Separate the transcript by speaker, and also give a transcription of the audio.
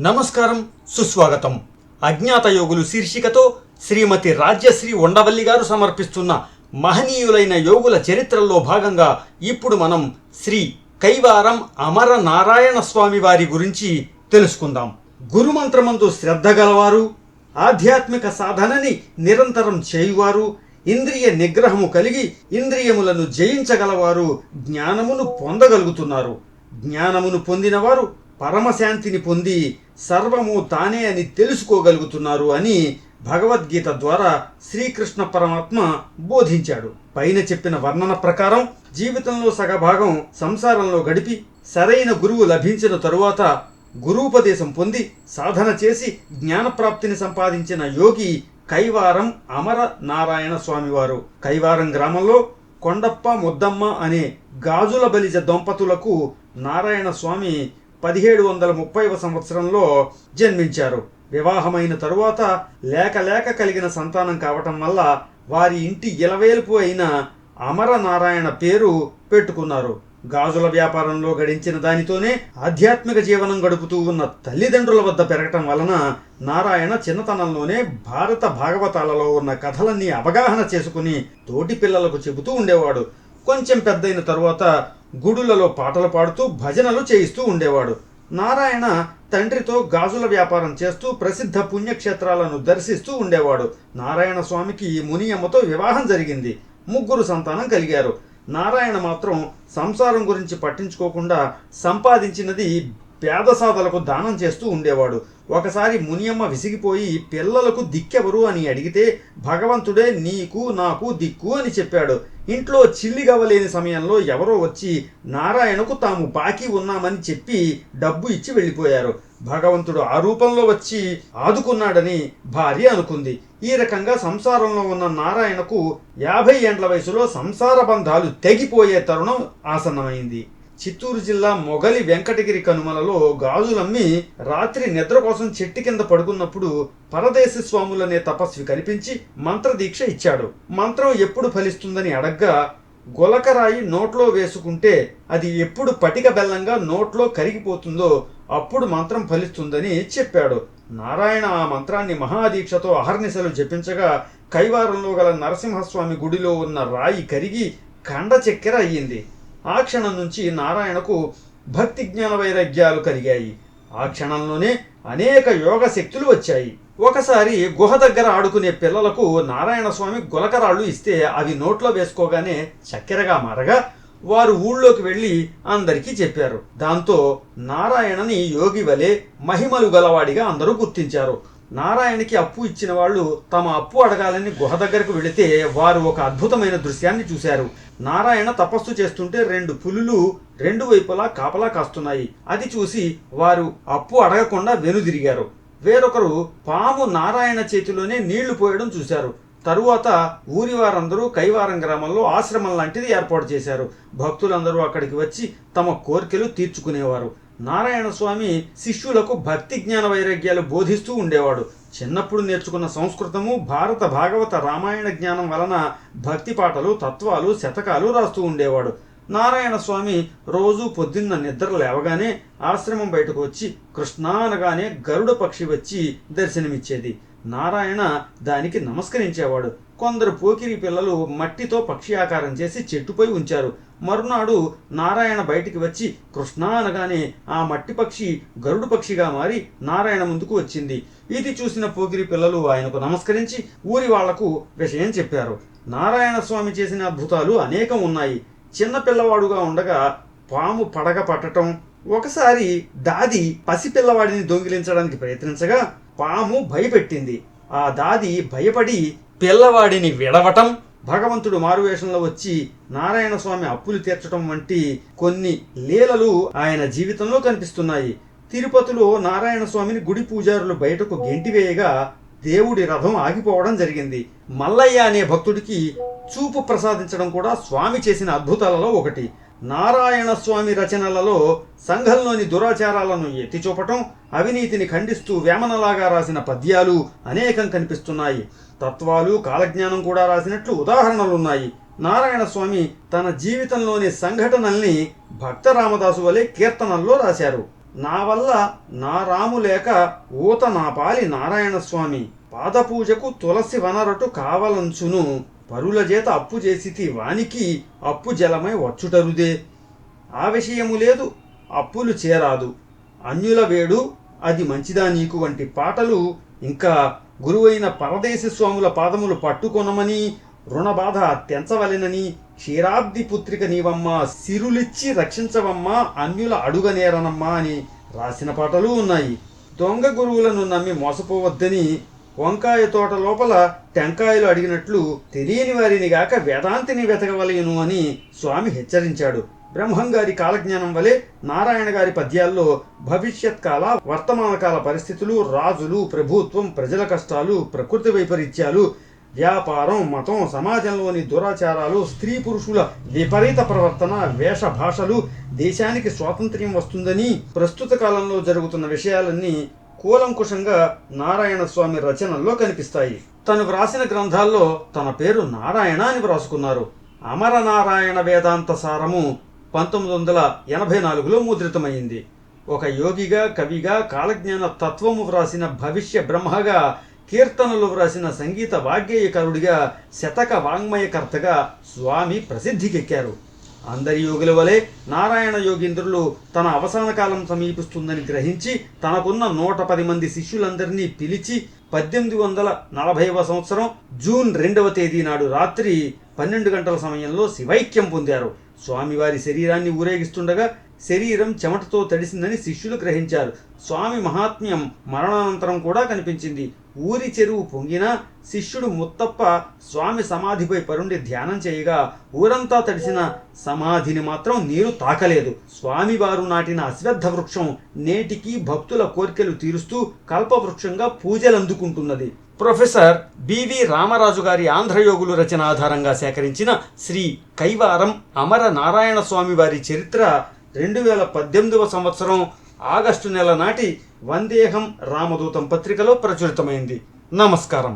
Speaker 1: నమస్కారం, సుస్వాగతం. అజ్ఞాత యోగులు శీర్షికతో శ్రీమతి రాజ్యశ్రీ ఉండవల్లి గారు సమర్పిస్తున్న మహనీయులైన యోగుల చరిత్రలో భాగంగా ఇప్పుడు మనం శ్రీ కైవారం అమర నారాయణ స్వామి వారి గురించి తెలుసుకుందాం. గురుమంత్రమందు శ్రద్ధ గలవారు, ఆధ్యాత్మిక సాధనని నిరంతరం చేయువారు, ఇంద్రియ నిగ్రహము కలిగి ఇంద్రియములను జయించగలవారు జ్ఞానమును పొందగలుగుతున్నారు. జ్ఞానమును పొందినవారు పరమశాంతిని పొంది సర్వము తానే అని తెలుసుకోగలుగుతున్నారు అని భగవద్గీత ద్వారా శ్రీకృష్ణ పరమాత్మ బోధించాడు. పైన చెప్పిన వర్ణన ప్రకారం జీవితంలో సగభాగం సంసారంలో గడిపి సరైన గురువు లభించిన తరువాత గురూపదేశం పొంది సాధన చేసి జ్ఞానప్రాప్తిని సంపాదించిన యోగి కైవారం అమర నారాయణ స్వామివారు. కైవారం గ్రామంలో కొండప్ప ముద్దమ్మ అనే గాజుల బలిజ దంపతులకు నారాయణ స్వామి 1730వ సంవత్సరంలో జన్మించారు. వివాహమైన తరువాత లేక కలిగిన సంతానం కావటం వల్ల వారి ఇంటి ఇలవేల్పు అయిన అమర నారాయణ పేరు పెట్టుకున్నారు. గాజుల వ్యాపారంలో గడించిన దానితోనే ఆధ్యాత్మిక జీవనం గడుపుతూ ఉన్న తల్లిదండ్రుల వద్ద పెరగటం వలన నారాయణ చిన్నతనంలోనే భారత భాగవతాలలో ఉన్న కథలన్నీ అవగాహన చేసుకుని తోటి పిల్లలకు చెబుతూ ఉండేవాడు. కొంచెం పెద్దయిన తరువాత గుడులలో పాటలు పాడుతూ భజనలు చేయిస్తూ ఉండేవాడు. నారాయణ తండ్రితో గాజుల వ్యాపారం చేస్తూ ప్రసిద్ధ పుణ్యక్షేత్రాలను దర్శిస్తూ ఉండేవాడు. నారాయణ స్వామికి మునియమ్మతో వివాహం జరిగింది. 3 సంతానం కలిగారు. నారాయణ మాత్రం సంసారం గురించి పట్టించుకోకుండా సంపాదించినది పేదసాదలకు దానం చేస్తూ ఉండేవాడు. ఒకసారి మునియమ్మ విసిగిపోయి పిల్లలకు దిక్కెవరు అని అడిగితే భగవంతుడే నీకు నాకు దిక్కు అని చెప్పాడు. ఇంట్లో చిల్లిగవ్వలేని సమయంలో ఎవరో వచ్చి నారాయణకు తాము బాకీ ఉన్నామని చెప్పి డబ్బు ఇచ్చి వెళ్ళిపోయారు. భగవంతుడు ఆ రూపంలో వచ్చి ఆదుకున్నాడని భార్య అనుకుంది. ఈ రకంగా సంసారంలో ఉన్న నారాయణకు 50 ఏండ్ల వయసులో సంసార బంధాలు తెగిపోయే తరుణం ఆసన్నమైంది. చిత్తూరు జిల్లా మొగలి వెంకటగిరి కనుమలలో గాజులమ్మి రాత్రి నిద్ర కోసం చెట్టు కింద పడుకున్నప్పుడు పరదేశి స్వాములనే తపస్వి కనిపించి మంత్రదీక్ష ఇచ్చాడు. మంత్రం ఎప్పుడు ఫలిస్తుందని అడగ్గా గొలకరాయి నోట్లో వేసుకుంటే అది ఎప్పుడు పటిక బెల్లంగా నోట్లో కరిగిపోతుందో అప్పుడు మంత్రం ఫలిస్తుందని చెప్పాడు. నారాయణ ఆ మంత్రాన్ని మహాదీక్షతో అహర్నిశలు జపించగా కైవారంలో గల నరసింహస్వామి గుడిలో ఉన్న రాయి కరిగి కండ చక్కెర అయ్యింది. ఆ క్షణం నుంచి నారాయణకు భక్తి జ్ఞాన వైరాగ్యాలు కలిగాయి. ఆ క్షణంలోనే అనేక యోగ శక్తులు వచ్చాయి. ఒకసారి గుహ దగ్గర ఆడుకునే పిల్లలకు నారాయణ స్వామి గులకరాళ్ళు ఇస్తే అవి నోట్లో వేసుకోగానే చక్కెరగా మారగా వారు ఊళ్ళోకి వెళ్ళి అందరికీ చెప్పారు. దాంతో నారాయణని యోగి వలె మహిమలు గలవాడిగా అందరూ గుర్తించారు. నారాయణకి అప్పు ఇచ్చిన వాళ్ళు తమ అప్పు అడగాలని గుహ దగ్గరకు వెళితే వారు ఒక అద్భుతమైన దృశ్యాన్ని చూశారు. నారాయణ తపస్సు చేస్తుంటే 2 పులులు 2 వైపులా కాపలా కాస్తున్నాయి. అది చూసి వారు అప్పు అడగకుండా వెనుదిరిగారు. వేరొకరు పాము నారాయణ చేతిలోనే నీళ్లు పోయడం చూశారు. తరువాత ఊరి వారందరూ కైవారం గ్రామంలో ఆశ్రమం లాంటిది ఏర్పాటు చేశారు. భక్తులందరూ అక్కడికి వచ్చి తమ కోరికలు తీర్చుకునేవారు. నారాయణ స్వామి శిష్యులకు భక్తి జ్ఞాన వైరాగ్యాలు బోధిస్తూ ఉండేవాడు. చిన్నప్పుడు నేర్చుకున్న సంస్కృతము, భారత భాగవత రామాయణ జ్ఞానం వలన భక్తి పాటలు, తత్వాలు, శతకాలు రాస్తూ ఉండేవాడు. నారాయణ స్వామి రోజు పొద్దున్న నిద్ర లేవగానే ఆశ్రమం బయటకు వచ్చి కృష్ణ అనగానే గరుడ పక్షి వచ్చి దర్శనమిచ్చేది. నారాయణ దానికి నమస్కరించేవాడు. కొందరు పోకిరి పిల్లలు మట్టితో పక్షి ఆకారం చేసి చెట్టుపై ఉంచారు. మరునాడు నారాయణ బయటికి వచ్చి కృష్ణ అనగానే ఆ మట్టి పక్షి గరుడు పక్షిగా మారి నారాయణ ముందుకు వచ్చింది. ఇది చూసిన పోకిరి పిల్లలు ఆయనకు నమస్కరించి ఊరి వాళ్లకు విషయం చెప్పారు. నారాయణ స్వామి చేసిన అద్భుతాలు అనేకం ఉన్నాయి. చిన్న పిల్లవాడుగా ఉండగా పాము పడగ పట్టడం, ఒకసారి దాది పసిపిల్లవాడిని దొంగిలించడానికి ప్రయత్నించగా పాము భయపెట్టింది. ఆ దాది భయపడి పిల్లవాడిని విడవటం, భగవంతుడు మారువేషంలో వచ్చి నారాయణ స్వామి అప్పులు తీర్చడం వంటి కొన్ని లీలలు ఆయన జీవితంలో కనిపిస్తున్నాయి. తిరుపతిలో నారాయణ స్వామిని గుడి పూజారులు బయటకు గెంటివేయగా దేవుడి రథం ఆగిపోవడం జరిగింది. మల్లయ్య అనే భక్తుడికి చూపు ప్రసాదించడం కూడా స్వామి చేసిన అద్భుతాలలో ఒకటి. నారాయణ స్వామి రచనలలో సంఘంలోని దురాచారాలను ఎత్తిచూపటం, అవినీతిని ఖండిస్తూ వేమనలాగా రాసిన పద్యాలు అనేకం కనిపిస్తున్నాయి. తత్వాలు, కాలజ్ఞానం కూడా రాసినట్లు ఉదాహరణలున్నాయి. నారాయణ స్వామి తన జీవితంలోని సంఘటనల్ని భక్త రామదాసు వలె కీర్తనల్లో రాశారు. నా వల్ల నా రాము లేక ఊత నా పాలి నారాయణ స్వామి పాదపూజకు తులసి వనరటు కావలంచును పరుల చేత అప్పు చేసితి వానికి అప్పు జలమై వచ్చుటరుదే ఆ విషయము లేదు అప్పులు చేరాదు అన్యుల వేడు అది మంచిదా నీకు వంటి పాటలు ఇంకా గురువైన పరదేశి స్వాముల పాదములు పట్టుకొనమని రుణబాధ తెంచవలెనని క్షీరాబ్ది పుత్రిక నీవమ్మా సిరులిచ్చి రక్షించవమ్మా అన్యుల అడుగనేరనమ్మా అని రాసిన పాటలు ఉన్నాయి. దొంగ గురువులను నమ్మి మోసపోవద్దని వంకాయ తోట లోపల టెంకాయలు అడిగినట్లు తెలియని వారిని గాక వేదాంతిని వెతకవలయను అని స్వామి హెచ్చరించాడు. బ్రహ్మంగారి కాలజ్ఞానం వలె నారాయణ గారి పద్యాల్లో భవిష్యత్ కాల వర్తమాన కాల పరిస్థితులు, రాజులు, ప్రభుత్వం, ప్రజల కష్టాలు, ప్రకృతి వైపరీత్యాలు, వ్యాపారం, మతం, సమాజంలోని దురాచారాలు, స్త్రీ పురుషుల విపరీత ప్రవర్తన, వేష భాషలు, దేశానికి స్వాతంత్ర్యం వస్తుందని ప్రస్తుత కాలంలో జరుగుతున్న విషయాలన్నీ కూలంకుషంగా నారాయణ స్వామి రచనల్లో కనిపిస్తాయి. తను వ్రాసిన గ్రంథాల్లో తన పేరు నారాయణ అని వ్రాసుకున్నారు. అమరనారాయణ వేదాంత సారము 1984లో ముద్రితమైంది. ఒక యోగిగా, కవిగా, కాలజ్ఞాన తత్వము వ్రాసిన భవిష్య బ్రహ్మగా, కీర్తనలు వ్రాసిన సంగీత వాగ్గేయకారుడిగా, శతక వాంగ్మయకర్తగా స్వామి ప్రసిద్ధికెక్కారు. అందరి యోగుల వలె నారాయణ యోగీంద్రులు తన అవసాన కాలం సమీపిస్తుందని గ్రహించి తనకున్న 110 మంది శిష్యులందరినీ పిలిచి 1840వ సంవత్సరం జూన్ 2వ తేదీ నాడు రాత్రి 12 గంటల సమయంలో శివైక్యం పొందారు. స్వామివారి శరీరాన్ని ఊరేగిస్తుండగా శరీరం చెమటతో తడిసిందని శిష్యులు గ్రహించారు. స్వామి మహాత్మ్యం మరణానంతరం కూడా కనిపించింది. ఊరి చెరువు పొంగినా శిష్యుడు ముత్తప్ప స్వామి సమాధిపై పరుండి ధ్యానం చేయగా ఊరంతా తడిసిన సమాధిని మాత్రం నీరు తాకలేదు. స్వామివారు నాటిన అశ్వత్థ వృక్షం నేటికి భక్తుల కోర్కెలు తీరుస్తూ కల్పవృక్షంగా పూజలందుకుంటున్నది. ప్రొఫెసర్ బివి రామరాజు గారి ఆంధ్రయోగులు రచన ఆధారంగా సేకరించిన శ్రీ కైవారం అమర నారాయణ స్వామి వారి చరిత్ర 2018వ సంవత్సరం ఆగస్టు నెల నాటి వందేహం రామదూతం పత్రికలో ప్రచురితమైంది. నమస్కారం.